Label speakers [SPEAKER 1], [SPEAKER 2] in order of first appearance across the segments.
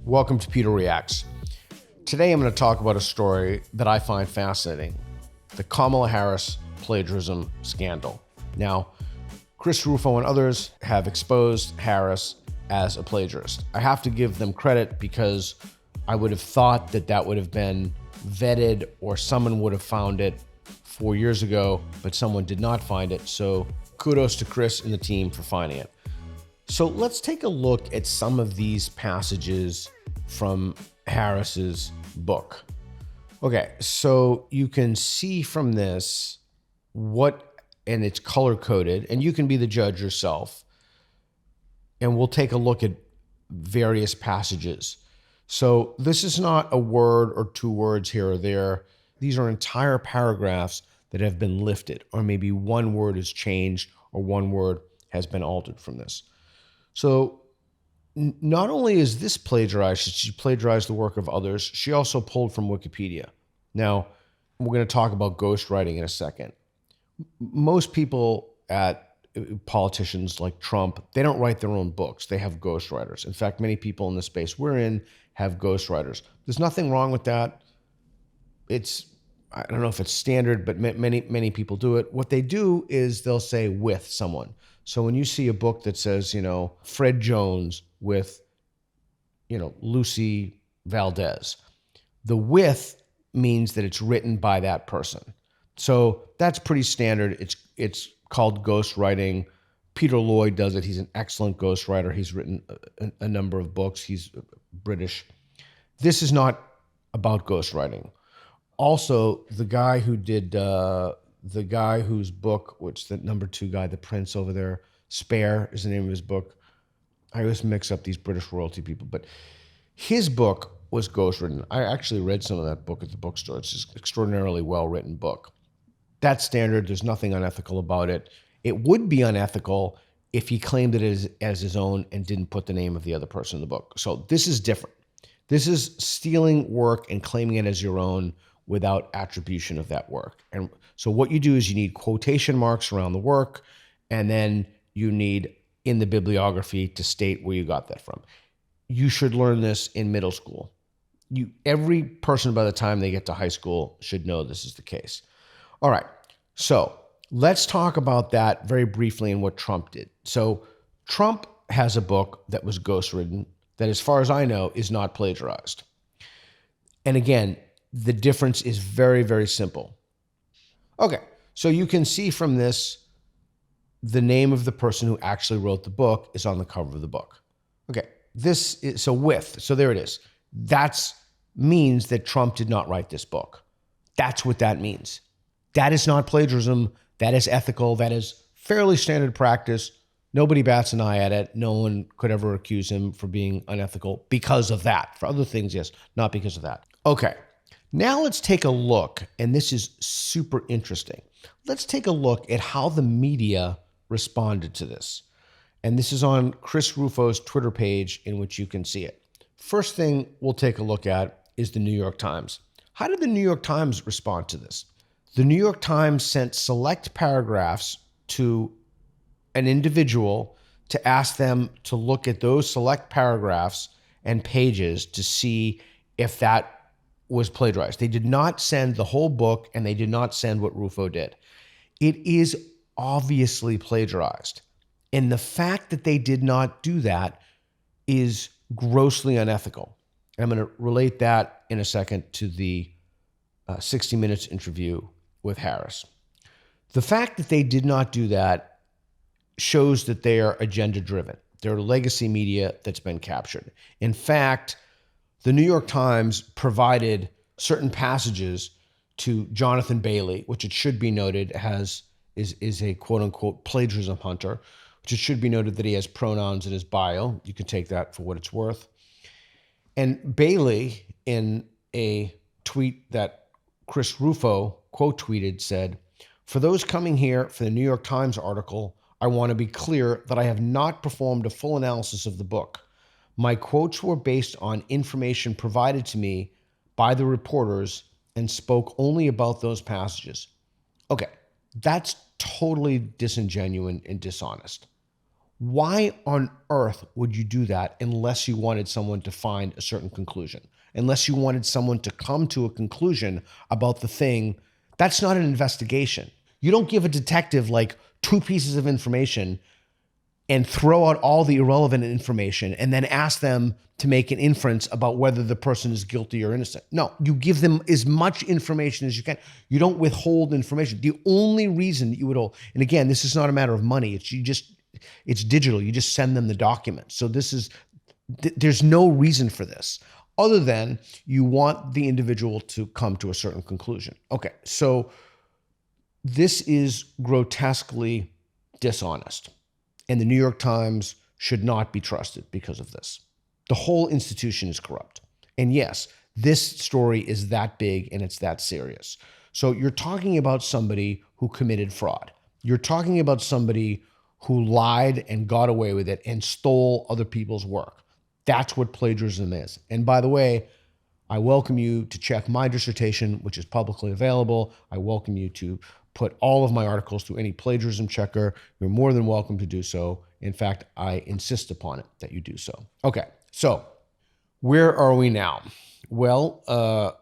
[SPEAKER 1] Welcome to Peter Reacts. Today I'm going to talk about a story that I find fascinating, the Kamala Harris plagiarism scandal. Now, Chris Rufo and others have exposed Harris as a plagiarist. I have to give them credit because I would have thought that that would have been vetted or someone would have found it 4 years ago, but someone did not find it. So kudos to Chris and the team for finding it. So let's take a look at some of these passages from Harris's book. Okay, so you can see from this and it's color coded, and you can be the judge yourself. And we'll take a look at various passages. So this is not a word or two words here or there. These are entire paragraphs that have been lifted, or maybe one word is changed or one word has been altered from this. So not only is this plagiarized, she plagiarized the work of others, she also pulled from Wikipedia. Now, we're going to talk about ghostwriting in a second. Most people politicians like Trump, they don't write their own books. They have ghostwriters. In fact, many people in the space we're in have ghostwriters. There's nothing wrong with that. I don't know if it's standard, but many people do it. What they do is they'll say with someone. So when you see a book that says, Fred Jones with, Lucy Valdez, the with means that it's written by that person. So that's pretty standard. It's called ghostwriting. Peter Lloyd does it. He's an excellent ghostwriter. He's written a number of books. He's British. This is not about ghostwriting. Also, the guy whose book, which the number 2 guy, the prince over there, Spare is the name of his book. I always mix up these British royalty people, but his book was ghostwritten. I actually read some of that book at the bookstore. It's just an extraordinarily well-written book. That's standard. There's nothing unethical about it. It would be unethical if he claimed it as his own and didn't put the name of the other person in the book. So this is different. This is stealing work and claiming it as your own without attribution of that work. And so what you do is you need quotation marks around the work, and then you need in the bibliography to state where you got that from. You should learn this in middle school. Every person by the time they get to high school should know this is the case. All right, so let's talk about that very briefly and what Trump did. So Trump has a book that was ghostwritten that, as far as I know, is not plagiarized. And again, the difference is very, very simple. Okay, so you can see from this, the name of the person who actually wrote the book is on the cover of the book. Okay, so there it is. That means that Trump did not write this book. That's what that means. That is not plagiarism. That is ethical. That is fairly standard practice. Nobody bats an eye at it. No one could ever accuse him for being unethical because of that. For other things, yes, not because of that. Okay. Now let's take a look, and this is super interesting. Let's take a look at how the media responded to this. And this is on Chris Rufo's Twitter page, in which you can see it. First thing we'll take a look at is the New York Times. How did the New York Times respond to this? The New York Times sent select paragraphs to an individual to ask them to look at those select paragraphs and pages to see if that was plagiarized. They did not send the whole book, and they did not send what Rufo did. It is obviously plagiarized. And the fact that they did not do that is grossly unethical. I'm going to relate that in a second to the 60 Minutes interview with Harris. The fact that they did not do that shows that they are agenda-driven. They're legacy media that's been captured. In fact, the New York Times provided certain passages to Jonathan Bailey, which it should be noted is a quote-unquote plagiarism hunter, which it should be noted that he has pronouns in his bio. You can take that for what it's worth. And Bailey, in a tweet that Chris Rufo quote tweeted, said, "For those coming here for the New York Times article, I want to be clear that I have not performed a full analysis of the book. My quotes were based on information provided to me by the reporters and spoke only about those passages." Okay, that's totally disingenuous and dishonest. Why on earth would you do that unless you wanted someone to find a certain conclusion? Unless you wanted someone to come to a conclusion about the thing? That's not an investigation. You don't give a detective like 2 pieces of information and throw out all the irrelevant information and then ask them to make an inference about whether the person is guilty or innocent. No, you give them as much information as you can. You don't withhold information. The only reason that you would hold, and again, this is not a matter of money. It's digital. You just send them the document. So there's no reason for this other than you want the individual to come to a certain conclusion. Okay, so this is grotesquely dishonest. And the New York Times should not be trusted because of this. The whole institution is corrupt. And yes, this story is that big and it's that serious. So you're talking about somebody who committed fraud. You're talking about somebody who lied and got away with it and stole other people's work. That's what plagiarism is. And by the way, I welcome you to check my dissertation, which is publicly available. I welcome you to put all of my articles through any plagiarism checker. You're more than welcome to do so. In fact, I insist upon it that you do so. Okay, so where are we now? Well,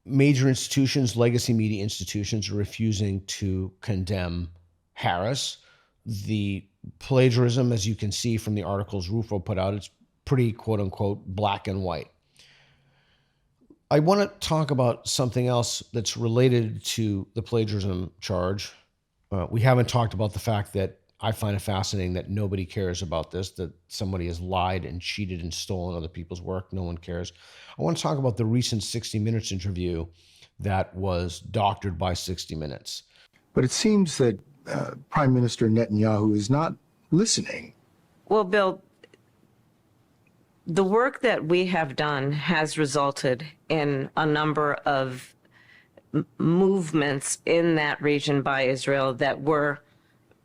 [SPEAKER 1] major institutions, legacy media institutions, are refusing to condemn Harris. The plagiarism, as you can see from the articles Rufo put out, it's pretty quote unquote black and white. I want to talk about something else that's related to the plagiarism charge. We haven't talked about the fact that I find it fascinating that nobody cares about this, that somebody has lied and cheated and stolen other people's work. No one cares. I want to talk about the recent 60 Minutes interview that was doctored by 60 Minutes.
[SPEAKER 2] But it seems that Prime Minister Netanyahu is not listening.
[SPEAKER 3] Well, Bill, the work that we have done has resulted in a number of movements in that region by Israel that were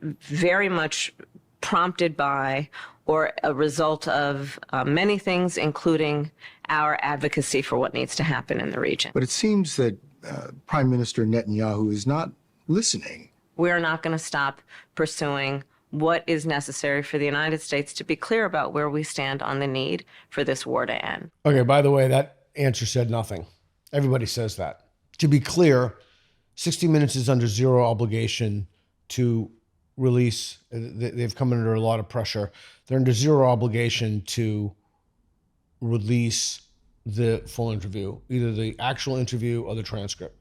[SPEAKER 3] very much prompted by or a result of many things, including our advocacy for what needs to happen in the region.
[SPEAKER 2] But it seems that Prime Minister Netanyahu is not listening.
[SPEAKER 3] We're not going to stop pursuing what is necessary for the United States to be clear about where we stand on the need for this war to end.
[SPEAKER 1] Okay, by the way, that answer said nothing. Everybody says that. To be clear, 60 Minutes is under zero obligation to release. They've come under a lot of pressure. They're under zero obligation to release the full interview, either the actual interview or the transcript.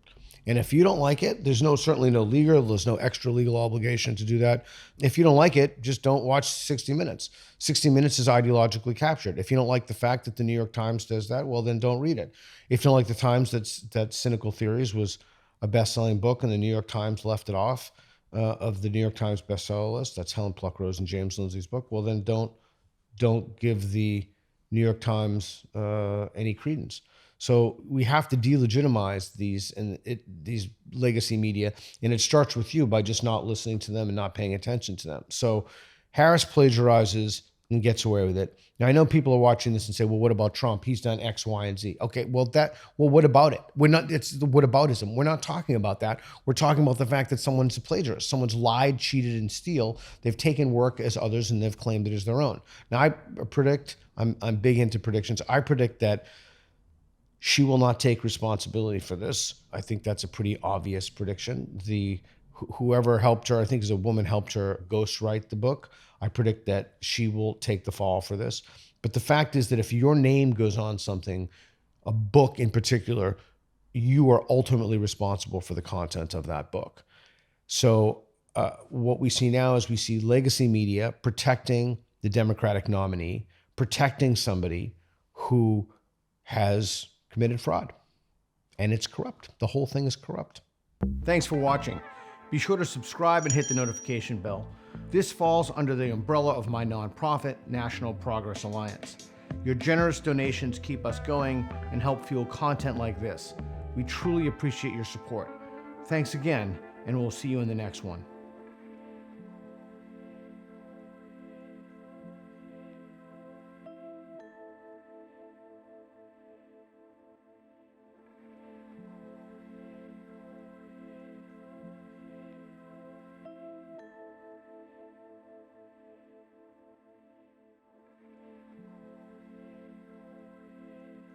[SPEAKER 1] And if you don't like it, there's certainly no extra legal obligation to do that. If you don't like it, just don't watch 60 Minutes. 60 Minutes is ideologically captured. If you don't like the fact that the New York Times does that, well, then don't read it. If you don't like the Times that Cynical Theories was a best-selling book and the New York Times left it off of the New York Times bestseller list, that's Helen Pluckrose and James Lindsay's book, well, then don't give the New York Times any credence. So we have to delegitimize these legacy media, and it starts with you by just not listening to them and not paying attention to them. So Harris plagiarizes and gets away with it. Now I know people are watching this and say, "Well, what about Trump? He's done X, Y, and Z." Okay, well, what about it? It's the whataboutism. We're not talking about that. We're talking about the fact that someone's a plagiarist. Someone's lied, cheated, and steal. They've taken work as others and they've claimed it as their own. Now I predict. I'm big into predictions. I predict that she will not take responsibility for this. I think that's a pretty obvious prediction. Whoever helped her, I think is a woman, helped her ghostwrite the book. I predict that she will take the fall for this. But the fact is that if your name goes on something, a book in particular, you are ultimately responsible for the content of that book. So what we see now is we see legacy media protecting the Democratic nominee, protecting somebody who has committed fraud, and it's corrupt. The whole thing is corrupt. Thanks for watching. Be sure to subscribe and hit the notification bell. This falls under the umbrella of my nonprofit, National Progress Alliance. Your generous donations keep us going and help fuel content like this. We truly appreciate your support. Thanks again, and we'll see you in the next one.